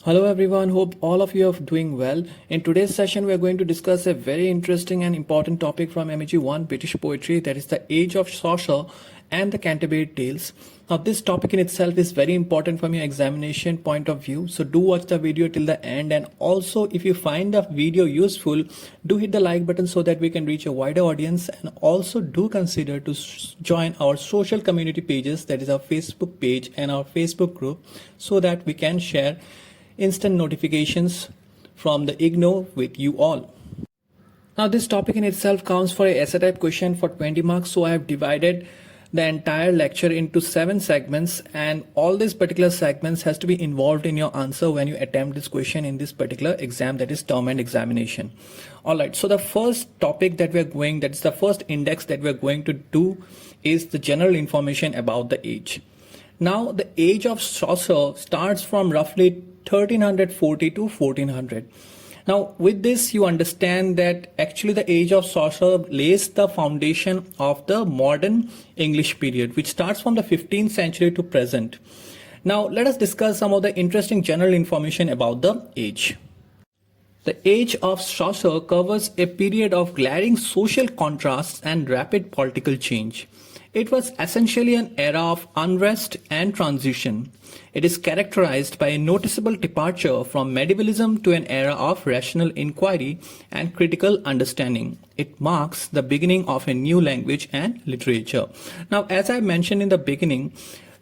Hello everyone, hope all of you are doing well. In today's session, we are going to discuss a very interesting and important topic from MEG1 British poetry, that is the age of Chaucer and the Canterbury Tales. Now this topic in itself is very important from your examination point of view, so do watch the video till the end, and also if you find the video useful, do hit the like button so that we can reach a wider audience, and also do consider to join our social community pages, that is our Facebook page and our Facebook group, so that we can share instant notifications from the IGNO with you all. Now this topic in itself counts for a essay type question for 20 marks, so I have divided the entire lecture into 7 segments, and all these particular segments has to be involved in your answer when you attempt this question in this particular exam, that is term and examination. Alright, so the first topic that that's the first index that we're going to do is the general information about the age. Now the age of Chaucer starts from roughly 1340 to 1400. Now with this you understand that actually the age of Chaucer lays the foundation of the modern English period, which starts from the 15th century to present. Now let us discuss some of the interesting general information about the age. The age of Chaucer covers a period of glaring social contrasts and rapid political change. It was essentially an era of unrest and transition. It is characterized by a noticeable departure from medievalism to an era of rational inquiry and critical understanding. It marks the beginning of a new language and literature. Now, as I mentioned in the beginning,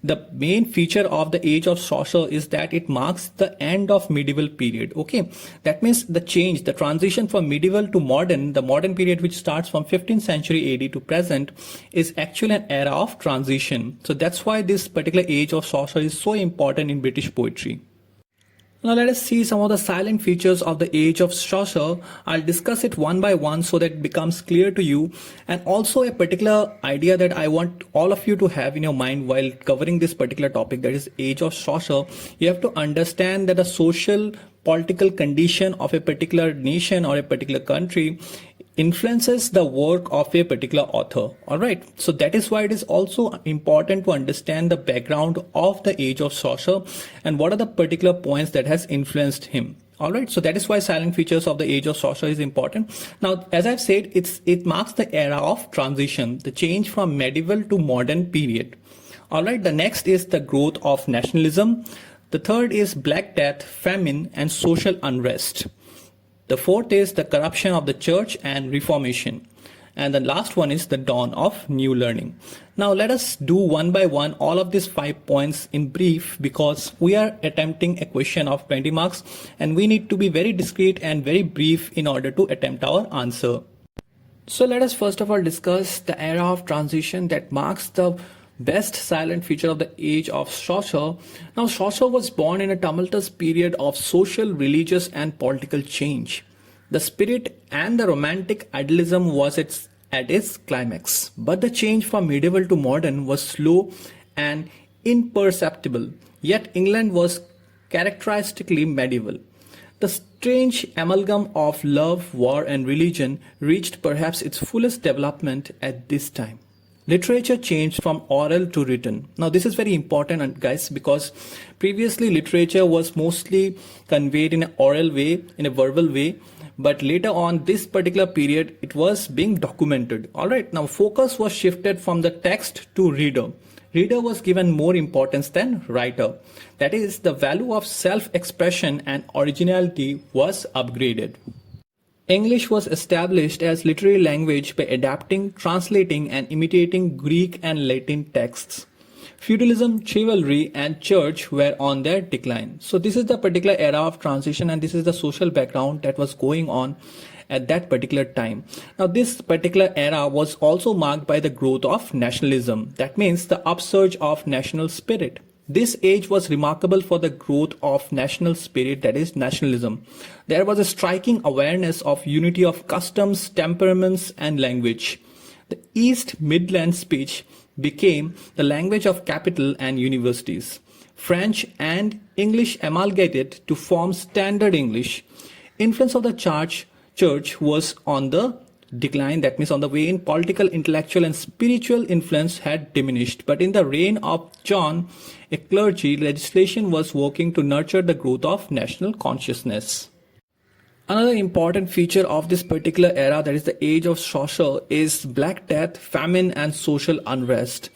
the main feature of the age of Chaucer is that it marks the end of medieval period. Okay, that means the change, the transition from medieval to modern, the modern period which starts from 15th century AD to present, is actually an era of transition. So that's why this particular age of Chaucer is so important in British poetry. Now let us see some of the silent features of the age of Chaucer. I'll discuss it one by one so that it becomes clear to you, and also a particular idea that I want all of you to have in your mind while covering this particular topic, that is age of Chaucer. You have to understand that the social political condition of a particular nation or a particular country influences the work of a particular author. Alright, so that is why it is also important to understand the background of the age of Chaucer and what are the particular points that has influenced him. Alright, so that is why silent features of the age of Chaucer is important. Now, as I've said, it marks the era of transition, the change from medieval to modern period. Alright, the next is the growth of nationalism. The third is Black Death, famine, and social unrest. The fourth is the corruption of the church and reformation. And the last one is the dawn of new learning. Now let us do one by one all of these 5 points in brief, because we are attempting a question of 20 marks and we need to be very discreet and very brief in order to attempt our answer. So let us first of all discuss the era of transition that marks the best silent feature of the age of Chaucer. Now Chaucer was born in a tumultuous period of social, religious and political change. The spirit and the romantic idealism was at its climax, but the change from medieval to modern was slow and imperceptible, yet England was characteristically medieval. The strange amalgam of love, war and religion reached perhaps its fullest development at this time. Literature changed from oral to written. Now this is very important, guys, because previously literature was mostly conveyed in an oral way, in a verbal way, but later on this particular period it was being documented. Alright, now focus was shifted from the text to reader. Reader was given more importance than writer. That is, the value of self-expression and originality was upgraded. English was established as literary language by adapting, translating and imitating Greek and Latin texts. Feudalism, chivalry and church were on their decline. So this is the particular era of transition and this is the social background that was going on at that particular time. Now this particular era was also marked by the growth of nationalism. That means the upsurge of national spirit. This age was remarkable for the growth of national spirit, that is nationalism. There was a striking awareness of unity of customs, temperaments and language. The East Midland speech became the language of capital and universities. French and English amalgamated to form standard English. Influence of the church was on the decline, that means on the wane, political, intellectual and spiritual influence had diminished. But in the reign of John, a clergy, legislation was working to nurture the growth of national consciousness. Another important feature of this particular era, that is the age of Chaucer, is Black Death, famine and social unrest,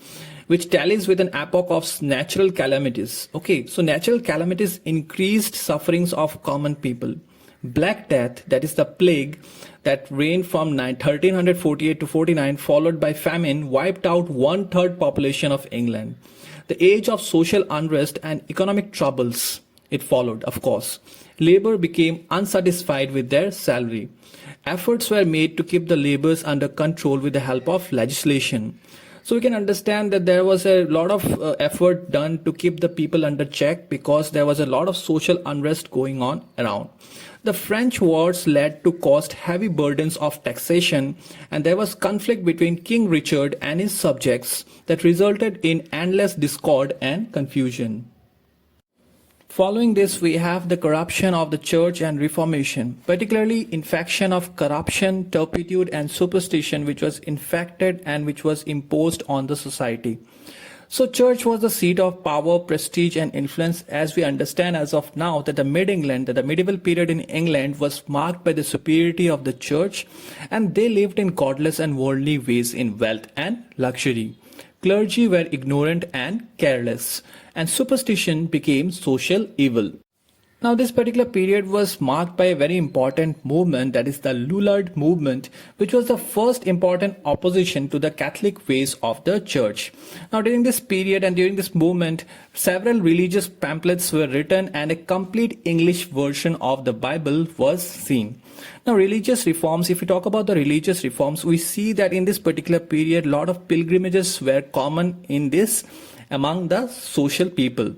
which tallies with an epoch of natural calamities. Okay, so natural calamities increased sufferings of common people. Black Death, that is the plague that reigned from 1348 to 49, followed by famine, wiped out one-third population of England. The age of social unrest and economic troubles, it followed, of course. Labor became unsatisfied with their salary. Efforts were made to keep the laborers under control with the help of legislation. So we can understand that there was a lot of effort done to keep the people under check, because there was a lot of social unrest going on around. The French wars led to cost heavy burdens of taxation, and there was conflict between King Richard and his subjects that resulted in endless discord and confusion. Following this, we have the corruption of the church and reformation, particularly infection of corruption, turpitude and superstition, which was infected and which was imposed on the society. So church was the seat of power, prestige and influence, as we understand as of now that the mid-England, that the medieval period in England was marked by the superiority of the church, and they lived in godless and worldly ways in wealth and luxury. Clergy were ignorant and careless, and superstition became social evil. Now, this particular period was marked by a very important movement, that is the Lollard movement, which was the first important opposition to the Catholic ways of the church. Now, during this period and during this movement, several religious pamphlets were written and a complete English version of the Bible was seen. Now, religious reforms, if we talk about the religious reforms, we see that in this particular period, a lot of pilgrimages were common in this among the social people.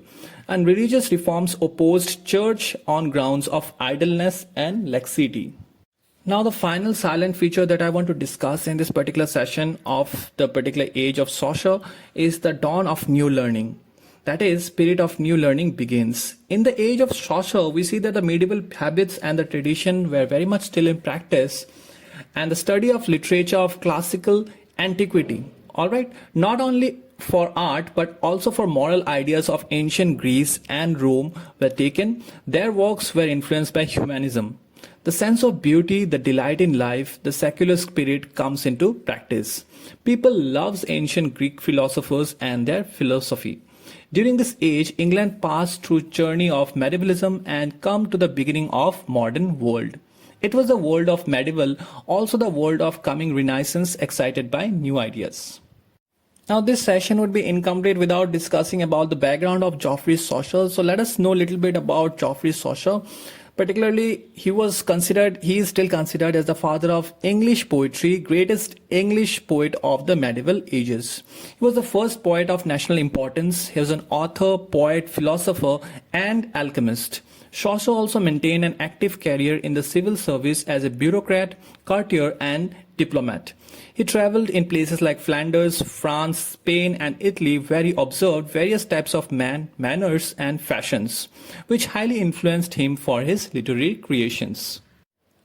And religious reforms opposed church on grounds of idleness and laxity. Now, the final silent feature that I want to discuss in this particular session of the particular age of Chaucer is the dawn of new learning. That is, spirit of new learning begins. In the age of Chaucer, we see that the medieval habits and the tradition were very much still in practice, and the study of literature of classical antiquity, alright, not only for art but also for moral ideas of ancient Greece and Rome were taken. Their works were influenced by humanism. The sense of beauty, the delight in life, the secular spirit comes into practice. People loves ancient Greek philosophers and their philosophy. During this age, England passed through journey of medievalism and come to the beginning of modern world. It was the world of medieval, also the world of coming Renaissance, excited by new ideas. Now, this session would be incomplete without discussing about the background of Geoffrey Chaucer. So let us know a little bit about Geoffrey Chaucer. Particularly, he is still considered as the father of English poetry, greatest English poet of the medieval ages. He was the first poet of national importance. He was an author, poet, philosopher, and alchemist. Chaucer also maintained an active career in the civil service as a bureaucrat, courtier, and diplomat. He traveled in places like Flanders, France, Spain, and Italy, where he observed various types of manners and fashions, which highly influenced him for his literary creations.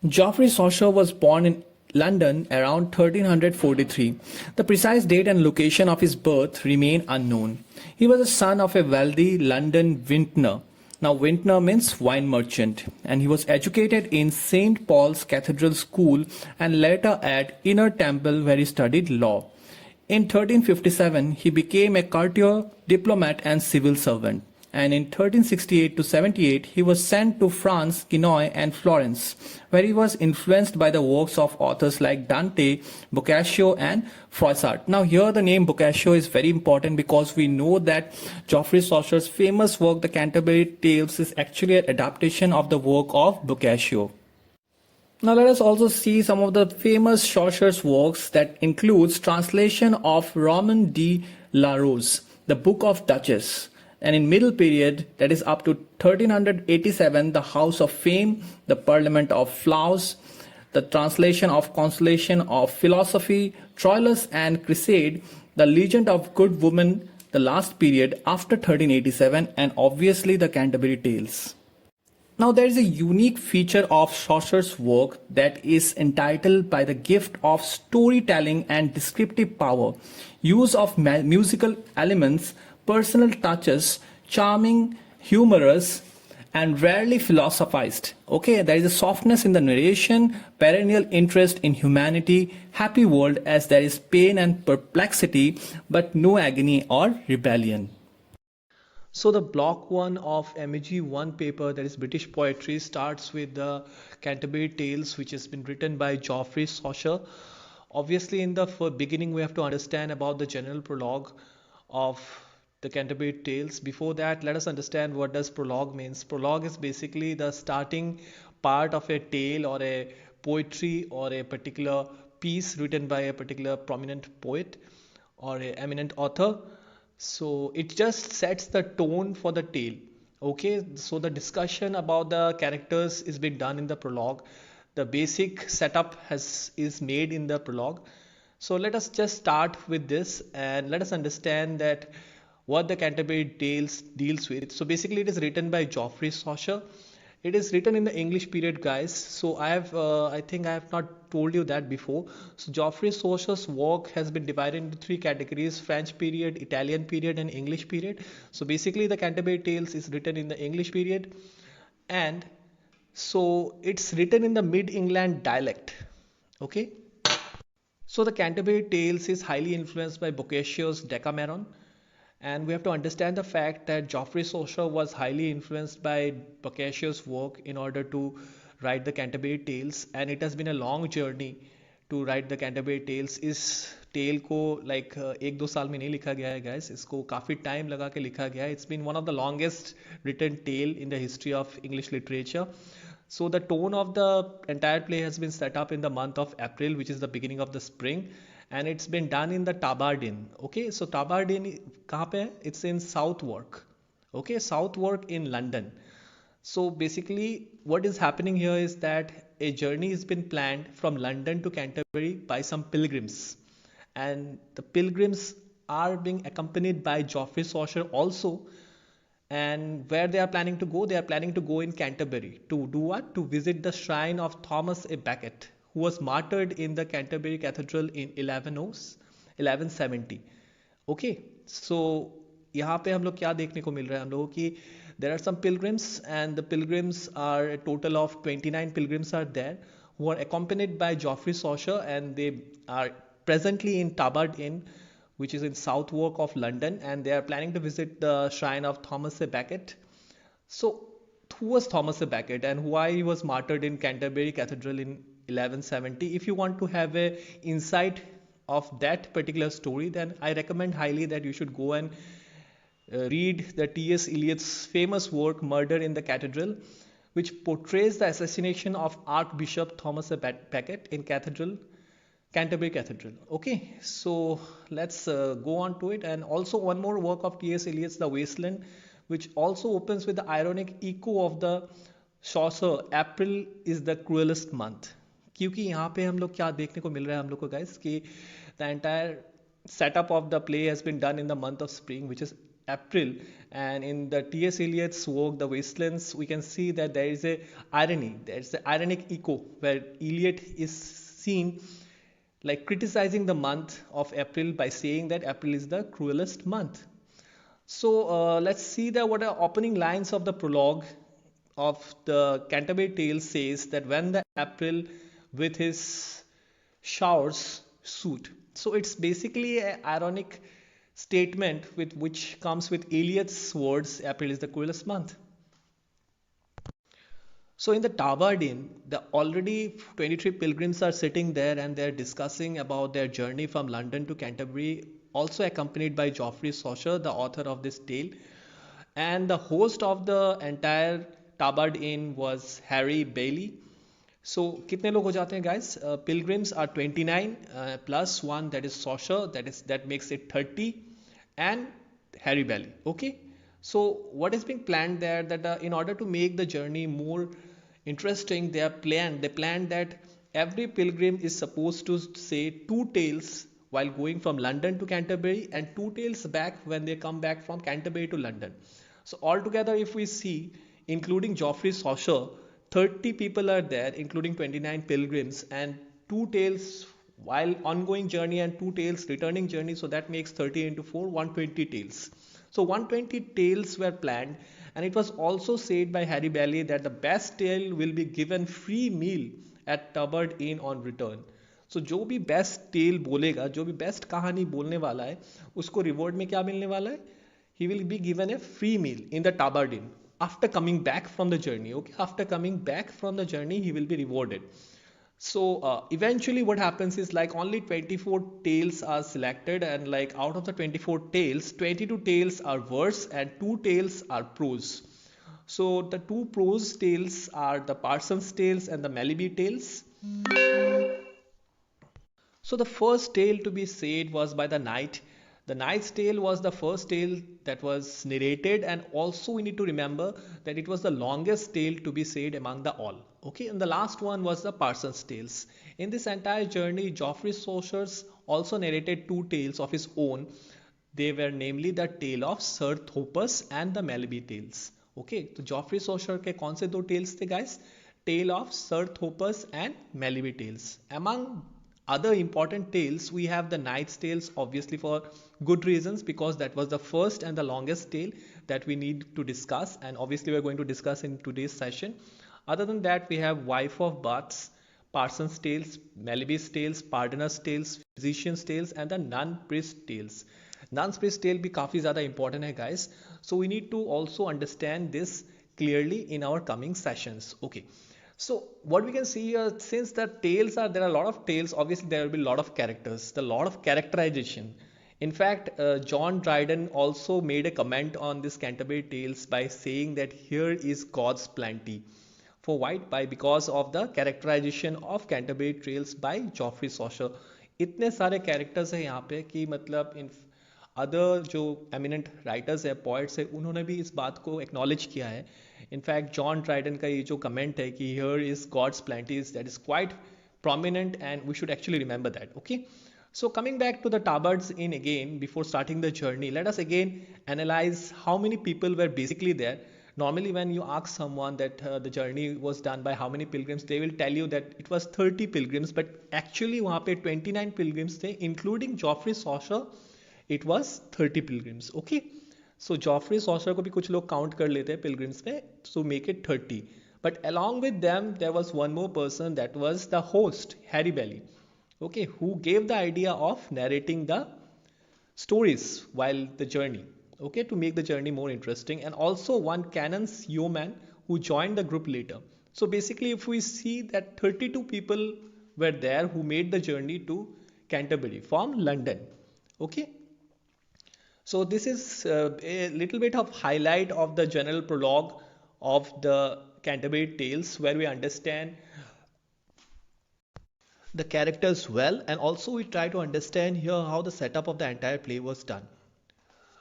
Geoffrey Chaucer was born in London around 1343. The precise date and location of his birth remain unknown. He was the son of a wealthy London vintner. Now, vintner means wine merchant, and he was educated in St. Paul's Cathedral School and later at Inner Temple, where he studied law. In 1357, he became a courtier, diplomat and civil servant. And in 1368 to 78, he was sent to France, Genoa and Florence, where he was influenced by the works of authors like Dante, Boccaccio and Froissart. Now here the name Boccaccio is very important, because we know that Geoffrey Chaucer's famous work, the Canterbury Tales, is actually an adaptation of the work of Boccaccio. Now let us also see some of the famous Chaucer's works, that includes translation of Roman de la Rose, the Book of Duchess. And in middle period, that is up to 1387, the House of Fame, the Parliament of Flowers, the translation of Consolation of Philosophy, Troilus and Cressade, the Legend of Good Woman, the last period after 1387, and obviously the Canterbury Tales. Now, there is a unique feature of Chaucer's work that is entitled by the gift of storytelling and descriptive power, use of musical elements, personal touches, charming, humorous, and rarely philosophized. Okay, there is a softness in the narration, perennial interest in humanity, happy world as there is pain and perplexity, but no agony or rebellion. So the block one of MEG one paper, that is British poetry, starts with the Canterbury Tales, which has been written by Geoffrey Chaucer. Obviously, in the beginning, we have to understand about the general prologue of the Canterbury Tales. Before that, let us understand what does prologue means. Prologue is basically the starting part of a tale or a poetry or a particular piece written by a particular prominent poet or a eminent author. So it just sets the tone for the tale. Okay, so the discussion about the characters is being done in the prologue. The basic setup is made in the prologue. So let us just start with this and let us understand that what the Canterbury Tales deals with. So basically it is written by Geoffrey Chaucer. It is written in the English period, guys. So I think I have not told you that before. So Geoffrey Chaucer's work has been divided into three categories: French period, Italian period, and English period. So basically, the Canterbury Tales is written in the English period, and so it's written in the Mid-England dialect. Okay. So the Canterbury Tales is highly influenced by Boccaccio's Decameron, and we have to understand the fact that Geoffrey Chaucer was highly influenced by Boccaccio's work in order to write the Canterbury Tales, and it has been a long journey to write the Canterbury Tales. इस tell को like एक दो साल में नहीं लिखा गया है गाइस, इसको काफ़ी टाइम लगा के लिखा गया है. It's been one of the longest written tale in the history of English literature. So the tone of the entire play has been set up in the month of April, which is the beginning of the spring, and it's been done in the Tabardine. Okay, so Tabardine कहाँ पे है? It's in Southwark. Okay, Southwark in London. So basically, what is happening here is that a journey has been planned from London to Canterbury by some pilgrims, and the pilgrims are being accompanied by Geoffrey Chaucer also. And where they are planning to go? They are planning to go in Canterbury to do what? To visit the shrine of Thomas a Becket, who was martyred in the Canterbury Cathedral in 1170. Okay, सो यहाँ पे हम लोग क्या देखने को मिल रहा है हम लोगों की, there are some pilgrims and the pilgrims are a total of 29 pilgrims are there who are accompanied by Geoffrey Chaucer, and they are presently in Tabard Inn, which is in Southwark of London, and they are planning to visit the shrine of Thomas a Becket. So who was Thomas a Becket and why he was martyred in Canterbury Cathedral in 1170? If you want to have a insight of that particular story, then I recommend highly that you should go and read the T.S. Eliot's famous work Murder in the Cathedral, which portrays the assassination of Archbishop Thomas a Becket in Canterbury Cathedral. Okay, so let's go on to it. And also one more work of T.S. Eliot's The Wasteland, which also opens with the ironic echo of the Chaucer, April is the cruelest month. क्योंकि यहाँ पे हम लोग क्या देखने को मिल रहा है हम लोग को guys कि the entire setup of the play has been done in the month of spring, which is April, and in the T.S. Eliot's work The Wastelands we can see that there is a irony, there is an ironic echo where Eliot is seen like criticizing the month of April by saying that April is the cruelest month. So let's see that what are opening lines of the prologue of the Canterbury Tales says that when the April with his showers suit. So it's basically an ironic statement with which comes with Eliot's words, April is the cruelest month. So in the Tabardine, the already 23 pilgrims are sitting there and they're discussing about their journey from London to Canterbury, also accompanied by Geoffrey Chaucer, the author of this tale. And the host of the entire Tabard Inn was Harry Bailey. So कितने लोग हो जाते हैं guys? Pilgrims are 29 plus one, that is Chaucer, that makes it 30, and Harry Bailey. Okay. So what is being planned there, that in order to make the journey more interesting, they planned that every pilgrim is supposed to say two tales while going from London to Canterbury and two tales back when they come back from Canterbury to London. So altogether, if we see including Geoffrey Chaucer. 30 people are there, including 29 pilgrims, and two tales while ongoing journey and two tales returning journey. So that makes 30 into 4, 120 tales. So 120 tales were planned, and it was also said by Harry Bailey that the best tale will be given free meal at Tubbard Inn on return. So जो भी best tell बोलेगा, जो भी best कहानी बोलने वाला है, उसको रिवॉर्ड में क्या मिलने वाला है? He will be given a free meal in the Tabardin after coming back from the journey. Okay, after coming back from the journey, he will be rewarded. So eventually what happens is like only 24 tales are selected, and like out of the 24 tales, 22 tales are verse and 2 tales are prose. So the two prose tales are the Parson's Tales and the Melby Tales. So the first tale to be said was by the knight. The knight's tale was the first tale that was narrated, and also we need to remember that it was the longest tale to be said among the all. Okay, and the last one was the Parson's Tales. In this entire journey, Geoffrey Chaucer also narrated two tales of his own. They were namely the tale of Sir Thopas and the Melby Tales. Okay, तो Geoffrey Chaucer के कौन से दो tales थे guys? Tale of Sir Thopas and Melby Tales. Among other important tales, we have the Knight's Tales, obviously for good reasons, because that was the first and the longest tale that we need to discuss, and obviously we're going to discuss in today's session. Other than that, we have Wife of Baths, Parson's Tales, Melby's Tales, Pardoner's Tales, Physician's Tales, and the Nun Priest Tales. Nun's Priest Tale भी काफी ज़्यादा important है guys. So we need to also understand this clearly in our coming sessions. Okay. So what we can see here, since the tales are, there are a lot of tales, obviously there will be a lot of characters, a lot of characterization. In fact, John Dryden also made a comment on this Canterbury Tales by saying that here is God's plenty. For white by because of the characterization of Canterbury Tales by Geoffrey Chaucer. इतने सारे characters हैं यहाँ पे कि मतलब in other जो eminent writers है, poets है, उन्होंने भी इस बात को एक्नॉलेज किया है. इनफैक्ट जॉन ट्राइडन का ये जो कमेंट है कि here is God's plenties, that is quite prominent and we should actually remember that. Okay, so coming back to the Tabards Inn again, before starting the journey, let us again analyze how many people were basically there. Normally when you ask someone that the journey was done by how many pilgrims, they will tell you that it was 30 pilgrims, but actually वहाँ पे 29 pilgrims थे, including Geoffrey Chaucer. It was 30 pilgrims. Okay, so Geoffrey Chaucer को भी कुछ लोग count कर लेते हैं pilgrims में, so make it 30. But along with them, there was one more person, that was the host, Harry Bailey. Okay, who gave the idea of narrating the stories while the journey. Okay, to make the journey more interesting, and also one Canon's yeoman who joined the group later. So basically, if we see that 32 people were there who made the journey to Canterbury from London. Okay. So this is a little bit of highlight of the general prologue of the Canterbury Tales, where we understand the characters well, and also we try to understand here how the setup of the entire play was done.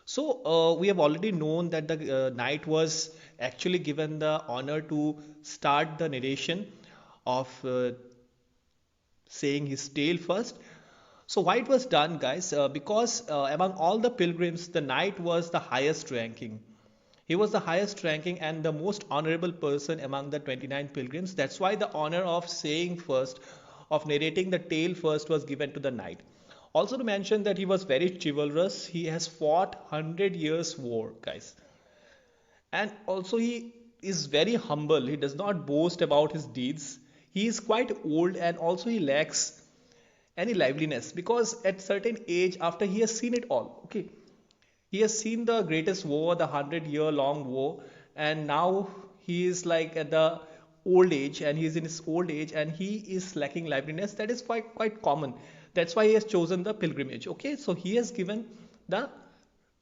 So we have already known that the knight was actually given the honor to start the narration of saying his tale first. So why it was done, guys? Because among all the pilgrims, the knight was the highest ranking. He was the highest ranking and the most honorable person among the 29 pilgrims. That's why the honor of saying first, of narrating the tale first, was given to the knight. Also to mention that he was very chivalrous. He has fought 100 years war, guys. And also he is very humble. He does not boast about his deeds. He is quite old, and also he lacks any liveliness, because at certain age, after he has seen it all, okay, he has seen the greatest war, the 100-year-long war, and now he is like at the old age, and he is in his old age, and he is lacking liveliness. That is quite common. That's why he has chosen the pilgrimage. Okay, so he has given the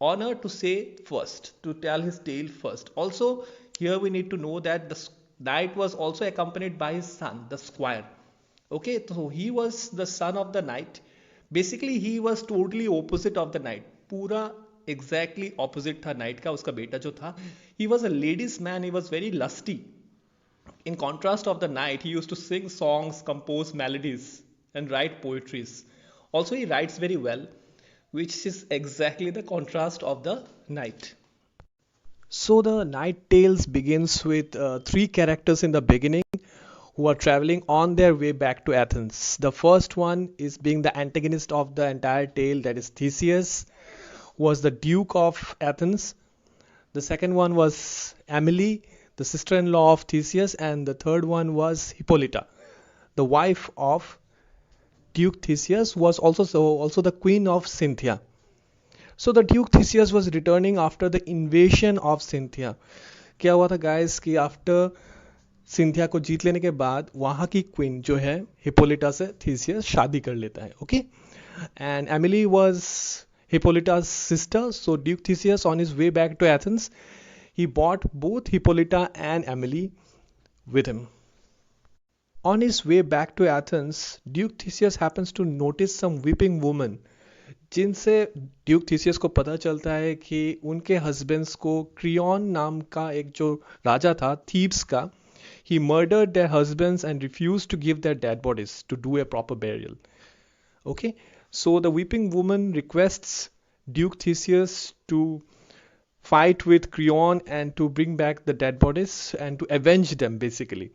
honor to say first, to tell his tale first. Also, here we need to know that the knight was also accompanied by his son, the squire. Okay, so he was the son of the knight. Basically, he was totally opposite of the knight. पूरा exactly opposite था knight का, उसका बेटा जो था. He was a ladies' man. He was very lusty. In contrast of the knight, he used to sing songs, compose melodies, and write poetries. Also, he writes very well, which is exactly the contrast of the knight. So the Night Tales begins with three characters in the beginning who are traveling on their way back to Athens. The first one is being the antagonist of the entire tale, that is Theseus, who was the Duke of Athens. The second one was Emily, the sister-in-law of Theseus, and the third one was Hippolyta, the wife of Duke Theseus, was also the queen of Cynthia. So the Duke Theseus was returning after the invasion of Cynthia. क्या हुआ था guys कि after Cynthia को जीत लेने के बाद वहां की क्वीन जो है हिपोलिटा से थीसियस शादी कर लेता है. Okay, and Emily was Hippolyta's sister. So Duke Theseus, on his way back to Athens, he brought both Hippolyta and Emily with him. On his way back to Athens, Duke Theseus happens to notice some weeping women, जिनसे Duke Theseus को पता चलता है कि उनके husbands को क्रियन नाम का एक जो राजा था थीब्स का, he murdered their husbands and refused to give their dead bodies to do a proper burial. Okay, so the weeping woman requests Duke Theseus to fight with Creon and to bring back the dead bodies and to avenge them basically.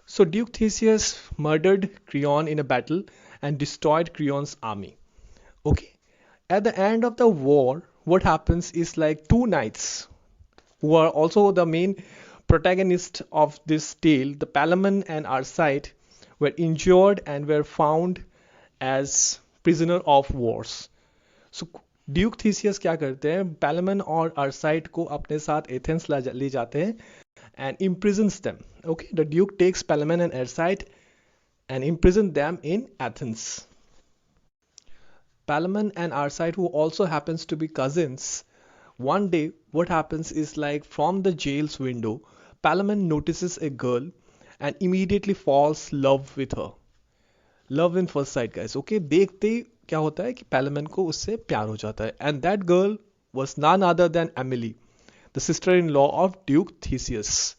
So Duke Theseus murdered Creon in a battle and destroyed Creon's army. Okay, at the end of the war, what happens is like two knights who are also the main protagonists of this tale, the Palamon and Arcite, were injured and were found as prisoner of wars. So Duke Theseus क्या करते हैं, पैलामन और आर्साइट को अपने साथ Athens ले जाते हैं and imprisons them. Okay, the Duke takes Palamon and Arcite and imprisons them in Athens. Palamon and Arcite, who also happens to be cousins, one day what happens is like from the jail's window, Palamon notices a girl and immediately falls in love with her. Love in first sight, guys. Okay, देखते ही क्या होता है कि Palamon को उससे प्यार हो जाता है. And that girl was none other than Emily, the sister-in-law of Duke Theseus.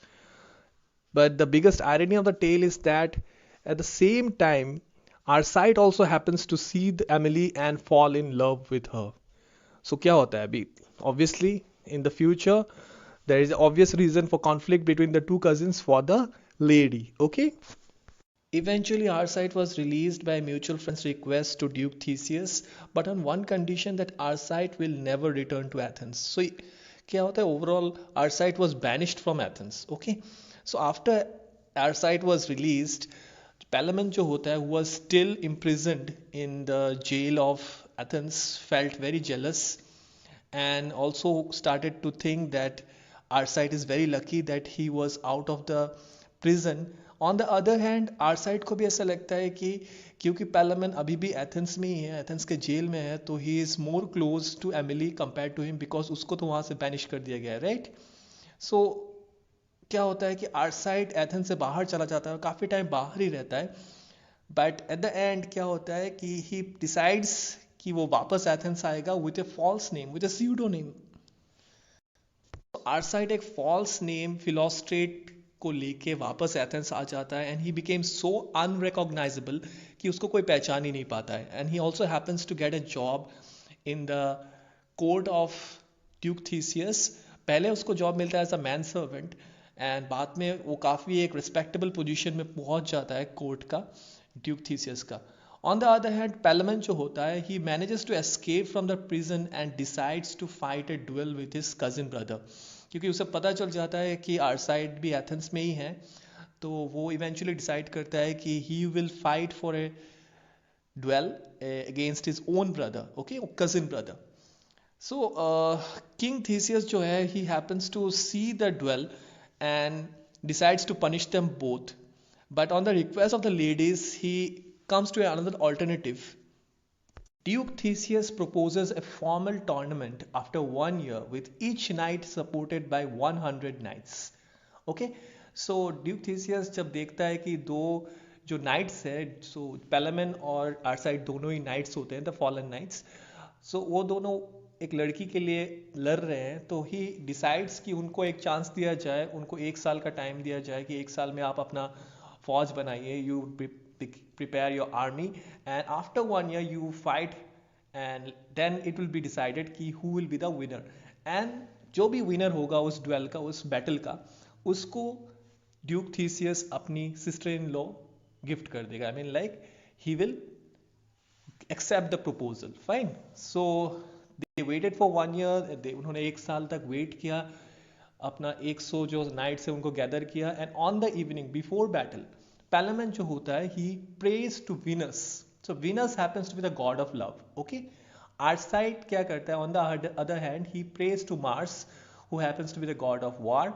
But the biggest irony of the tale is that at the same time, Arcite also happens to see Emily and fall in love with her. So क्या होता है अभी? Obviously, in the future, there is an obvious reason for conflict between the two cousins for the lady. Okay? Eventually, Arcite was released by mutual friends' request to Duke Theseus, but on one condition that Arcite will never return to Athens. So क्या होता है, overall Arcite was banished from Athens. Okay, so after Arcite was released, Palamon जो होता है, who was still imprisoned in the jail of Athens, felt very jealous and also started to think that Arcite is very lucky that he was out of the prison. On the other hand Arcite को भी ऐसा लगता है कि क्योंकि पैलामन अभी भी Athens में ही है, एथेंस के जेल में है, तो he is more close to Emily compare to him, because उसको तो वहाँ से बैनिश कर दिया गया है, राइट. सो क्या होता है कि आर्साइड एथेंस से बाहर चला जाता है, काफ़ी टाइम बाहर ही रहता है, बट एट द एंड क्या होता है कि ही डिसाइड्स कि वो वापस एथेंस आएगा with a false name, with a pseudo name. Arcite एक फॉल्स नेम फिलोस्ट्रेट को लेके वापस एथेंस आ जाता है, and he became so unrecognizable कि उसको कोई पहचान ही नहीं पाता है. And he also happens to get a job in the court of duke Theseus. पहले उसको जॉब मिलता है as a man servant, and बाद में वो काफ़ी एक रिस्पेक्टेबल पोजीशन में पहुंच जाता है कोर्ट का, ड्यूक थीसियस का. On the other hand Palamon जो होता है, he manages to escape from the prison and decides to fight a duel with his cousin brother. क्योंकि उसे पता चल जाता है कि आर्साइड भी एथेंस में ही है, तो वो इवेंचुअली डिसाइड करता है कि he will fight for a duel against his own brother, okay, cousin brother. So king Theseus जो है, he happens to see the duel and decides to punish them both, but on the request of the ladies he comes to another alternative. Duke Theseus proposes a formal tournament after 1 year with each knight supported by 100 knights. Okay, so Duke Theseus जब देखता है कि दो जो knights है, so Palamon और Arcite दोनों ही knights होते हैं, the fallen knights, so वो दोनों एक लड़की के लिए लड़ रहे हैं, तो ही डिसाइड्स कि उनको एक चांस दिया जाए, उनको 1 साल का टाइम दिया जाए कि 1 साल में आप अपना फौज बनाइए, you prepare your army, and after 1 year you fight and then it will be decided कि who will be the winner. And जो भी winner होगा उस duel का, उस battle का, उसको ड्यूक थीसियस अपनी सिस्टर इन लॉ गिफ्ट कर देगा. I mean like he will accept the proposal. Fine. So they waited for 1 year. उन्होंने 1 साल तक वेट किया, अपना 100 जो नाइट से उनको गैदर किया. And on the evening before battle, Palamon जो होता है he prays to Venus. So Venus happens to be the god of love. Okay, Arcite क्या करता है, on the other hand he prays to Mars who happens to be the god of war,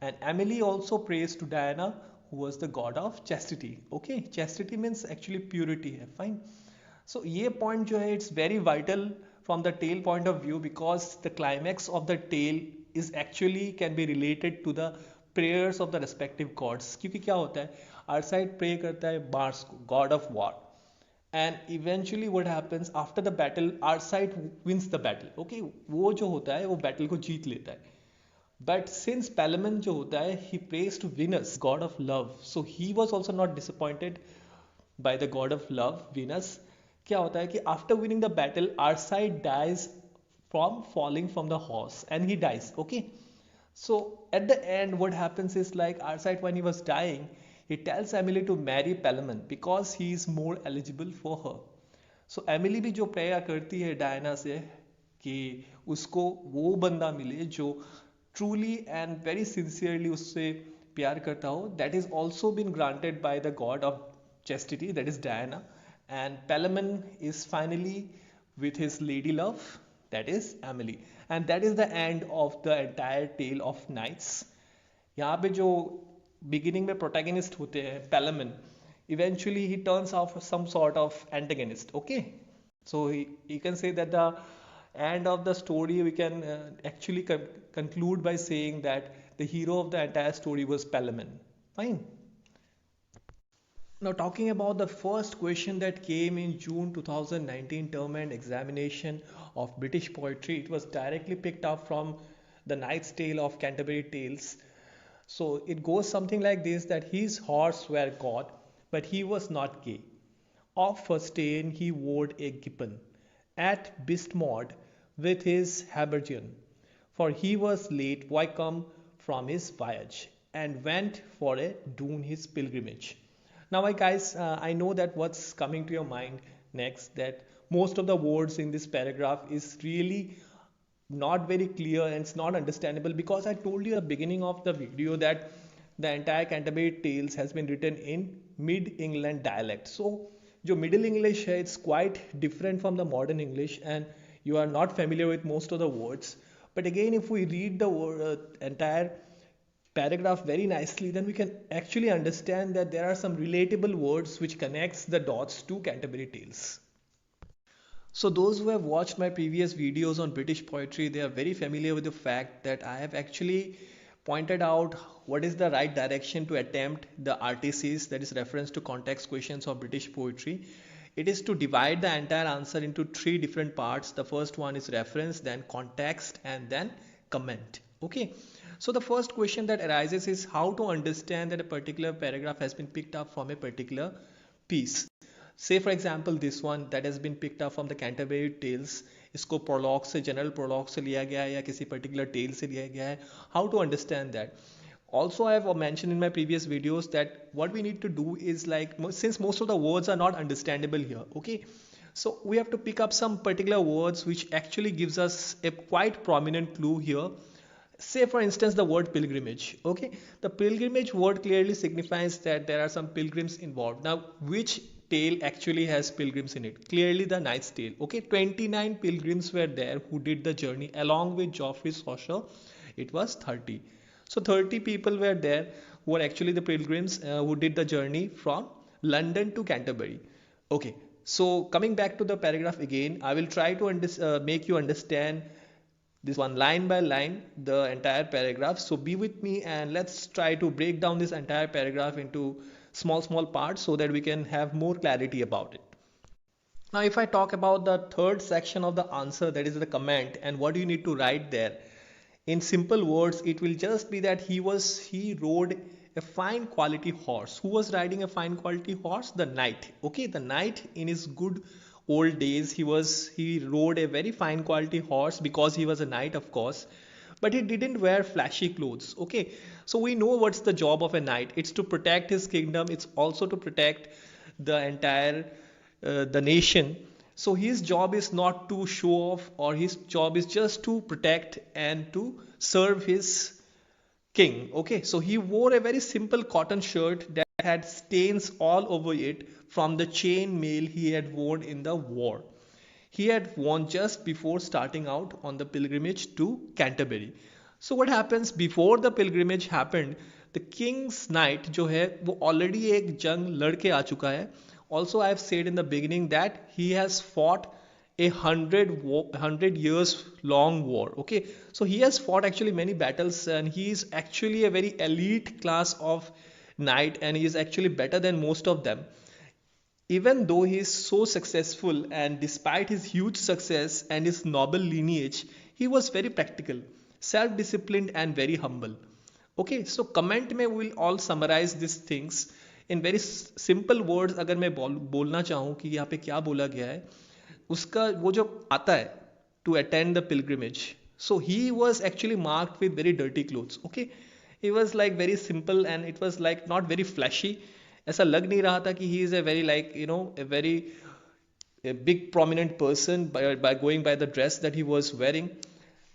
and Emily also prays to Diana who was the god of chastity. Okay, chastity means actually purity है. Fine. So ये point जो है it's very vital from the tale point of view, because the climax of the tale is actually can be related to the prayers of the respective gods. क्योंकि क्या होता है, आर्साइड pray करता है Mars को, God of war, and eventually what happens after the battle, आर्साइड wins the battle. Okay, वो जो होता है वो बैटल को जीत लेता है. But since Palamon जो होता है he prays to Venus, god of love, so he was also not disappointed by the god of love, Venus. क्या होता है कि after winning the battle, Arcite dies from falling from the horse and he dies. Okay, so at the end what happens is like Arcite when he was dying, he tells Emily to marry Palamon because he is more eligible for her. So Emily भी जो prayer करती है Diana से कि उसको वो बंदा मिले जो truly and very sincerely उससे प्यार करता हो, that is also been granted by the god of chastity, that is Diana. And Palamon is finally with his lady love, that is Emily. And that is the end of the entire tale of knights. यहाँ पे जो beginning में protagonist होते हैं Palamon, eventually he turns out some sort of antagonist. Okay, so you can say that the end of the story we can actually conclude by saying that the hero of the entire story was Palamon. Fine. Now talking about the first question that came in June 2019 term and examination of British poetry, it was directly picked up from the Knight's Tale of Canterbury Tales. So it goes something like this, that his horse were God, but he was not gay. Of Fustain he wore a gibbon, at Bistmod with his habergeon, for he was late come from his voyage, and went for a Doon his pilgrimage. Now, guys, I know that what's coming to your mind next, that most of the words in this paragraph is really not very clear and it's not understandable, because I told you at the beginning of the video that the entire Canterbury Tales has been written in mid-England dialect. So जो middle English है, it's quite different from the modern English, and you are not familiar with most of the words. But again, if we read the entire paragraph very nicely, then we can actually understand that there are some relatable words which connects the dots to Canterbury Tales. So those who have watched my previous videos on British poetry, they are very familiar with the fact that I have actually pointed out what is the right direction to attempt the RTCs, that is reference to context questions of British poetry. It is to divide the entire answer into 3 different parts. The first one is reference, then context, and then comment. Okay, so the first question that arises is how to understand that a particular paragraph has been picked up from a particular piece. Say for example this one that has been picked up from the Canterbury Tales, इसको prologue से, general prologue से लिया गया है या किसी particular tale से लिया गया है. How to understand that? Also, I have mentioned in my previous videos that what we need to do is like, since most of the words are not understandable here, okay, so we have to pick up some particular words which actually gives us a quite prominent clue here. Say for instance the word pilgrimage. Okay, the pilgrimage word clearly signifies that there are some pilgrims involved. Now which tale actually has pilgrims in it? Clearly the Knight's Tale. Okay, 29 pilgrims were there who did the journey along with Geoffrey Chaucer. It was 30. So 30 people were there who were actually the pilgrims who did the journey from London to Canterbury. Okay, so coming back to the paragraph again, I will try to make you understand this one line by line, the entire paragraph. So be with me and let's try to break down this entire paragraph into small parts so that we can have more clarity about it. Now if I talk about the third section of the answer, that is the comment, and what do you need to write there? In simple words, it will just be that he rode a fine quality horse. Who was riding a fine quality horse? The knight. Okay, the knight in his good old days he rode a very fine quality horse because he was a knight, of course, but he didn't wear flashy clothes. Okay, so we know what's the job of a knight. It's to protect his kingdom. It's also to protect the entire the nation. So his job is not to show off, or his job is just to protect and to serve his king. Okay, so he wore a very simple cotton shirt that had stains all over it from the chain mail he had worn in the war. He had worn just before starting out on the pilgrimage to Canterbury. So what happens before the pilgrimage happened, the king's knight जो है वो already एक जंग लड़ के आ चुका है. Also I have said in the beginning that he has fought a hundred years long war. Okay, so he has fought actually many battles, and he is actually a very elite class of knight, and he is actually better than most of them. Even though he is so successful, and despite his huge success and his noble lineage, he was very practical, self disciplined, and very humble. Okay, so comment में we will all summarize these things in very simple words. अगर मैं बोलना चाहूँ कि यहाँ पे क्या बोला गया है, उसका वो जो आता है to attend the pilgrimage. So he was actually marked with very dirty clothes. Okay, he was like very simple, and it was like not very flashy. ऐसा लग नहीं रहा था कि he is a very like a very a big prominent person by going by the dress that he was wearing.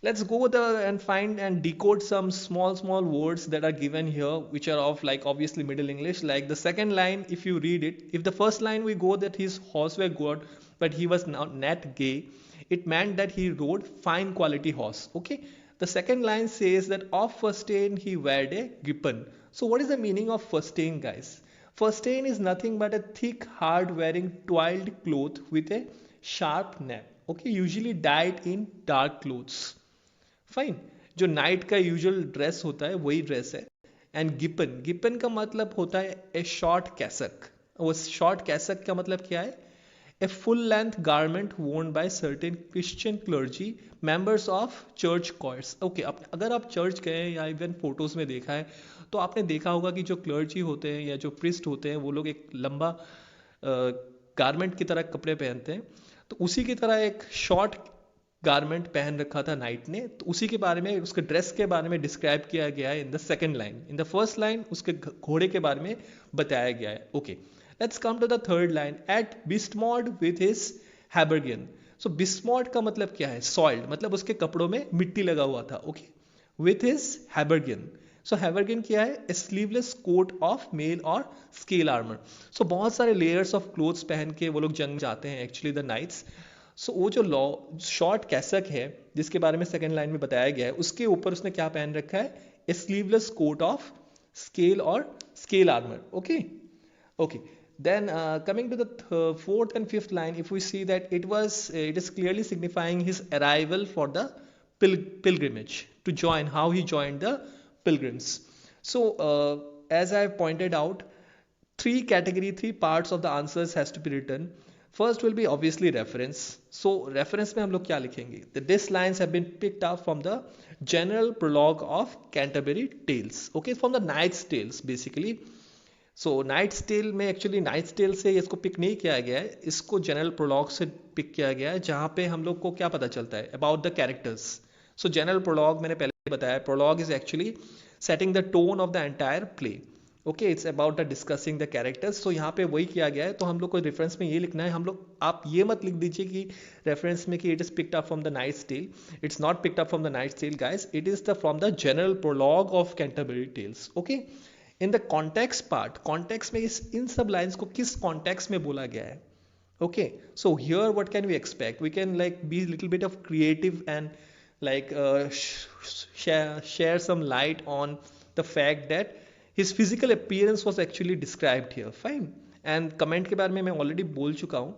Let's go there and find and decode some small words that are given here, which are of like obviously Middle English. Like the second line, if you read it, if the first line we go that his horse were good but he was not gay, it meant that he rode fine quality horse. Okay, the second line says that of fustian he weared a gippon. So what is the meaning of fustian, guys? Fustian is nothing but a thick, hard wearing toiled cloth with a sharp neck. Okay, usually dyed in dark clothes. Fine, जो night का usual dress होता है वही dress है. And गिपन, गिपन का मतलब होता है ए शॉर्ट कैसक. वो शॉर्ट कैसक का मतलब क्या है? A full length garment worn by certain Christian clergy members of church choirs. Okay, अगर आप चर्च गए हैं या इवन फोटोज में देखा है तो आपने देखा होगा कि जो क्लर्जी होते हैं या जो प्रिस्ट होते हैं वो लोग एक लंबा गारमेंट की तरह कपड़े पहनते हैं. तो उसी की तरह एक शॉर्ट गारमेंट पहन रखा था नाइट ने. तो उसी के बारे में, उसके ड्रेस के बारे में डिस्क्राइब किया गया है in the second line. In the first line उसके घोड़े के बारे में बताया गया है. Okay, let's come to the third line. At bismotered with his habergeon. So bismotered का मतलब क्या है? सॉइल्ड, मतलब उसके कपड़ों में मिट्टी लगा हुआ था. Okay, with his habergeon. So habergeon क्या है? A sleeveless coat of mail और स्केल आर्मर. सो बहुत सारे लेयर्स ऑफ क्लोथ्स पहन के वो लोग जंग जाते हैं एक्चुअली द नाइट्स. सो वो जो शॉर्ट कैसक है जिसके बारे में सेकेंड लाइन में बताया गया है, उसके ऊपर उसने क्या पहन रखा है? A sleeveless coat of scale और scale armour. Okay okay, then coming to the fourth and fifth line, if we see that it is clearly signifying his arrival for the pilgrimage, to join, how he joined the pilgrims. So as I have pointed out, three parts of the answers has to be written. First will be obviously reference. So reference में हम लोग क्या लिखेंगे? These lines have been picked up from the general prologue of Canterbury Tales. Okay, from the Knight's Tales basically. So Knight's Tale में actually Knight's Tale से इसको pick नहीं किया गया है, इसको general prologue से पिक किया गया है, जहाँ पे हम लोग को क्या पता चलता है about the characters. So general prologue मैंने पहले बताया, prologue is actually setting the tone of the entire play. Okay, it's about the discussing the characters. तो यहाँ पे वही किया गया है. तो हम लोग को रेफरेंस में ये लिखना है. हम लोग, आप ये मत लिख दीजिए कि रेफरेंस में कि it is picked up from the knight's tale. It's not picked up from the knight's tale guys, it is the from the general prologue of Canterbury tales. Okay, in the context part, context में इन सब lines को किस context में बोला गया है? Okay, so here what can we expect? We can like be little bit of creative and like share some light on the fact that his physical appearance was actually described here. Fine. And comment के बारे में मैं already बोल चुका हूँ.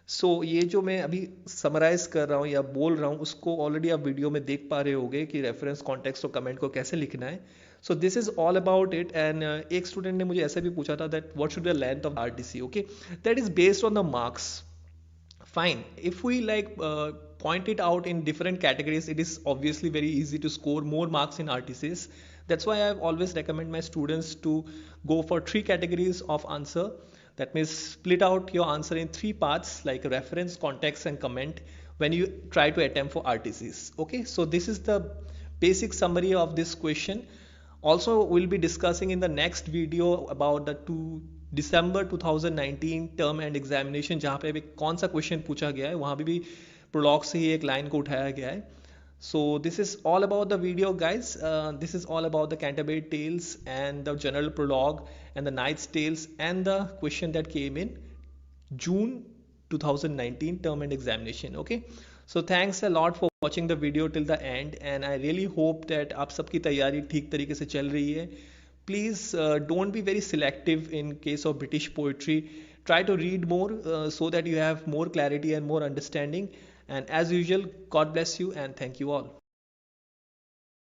सो ये जो मैं अभी समराइज कर रहा हूँ या बोल रहा हूँ उसको ऑलरेडी आप वीडियो में देख पा रहे होगे कि रेफरेंस, कॉन्टेक्स्ट और कमेंट को कैसे लिखना है. So this is all about it. And एक स्टूडेंट ने मुझे ऐसा भी पूछा था that what should be the length of RTC. Okay, that is based on the marks. Fine. If we like point it out in different categories, it is obviously very easy to score more marks in RTCs. That's why I always recommend my students to go for 3 categories of answer. That means split out your answer in three parts like reference, context and comment when you try to attempt for RTCs. Okay, so this is the basic summary of this question. Also, we'll be discussing in the next video about the December 2019 term and examination, जहाँ पे अभी कौन सा question पूछा गया है, वहाँ पे भी प्रोलॉग से ही एक लाइन को उठाया गया है. So this is all about the video, guys. This is all about the Canterbury Tales and the general prologue and the Knight's Tales and the question that came in June 2019 term and examination. Okay, so thanks a lot for watching the video till the end, and I really hope that आप सबकी तैयारी ठीक तरीके से चल रही है. Please don't be very selective in case of British poetry. Try to read more so that you have more clarity and more understanding. And as usual, God bless you and thank you all.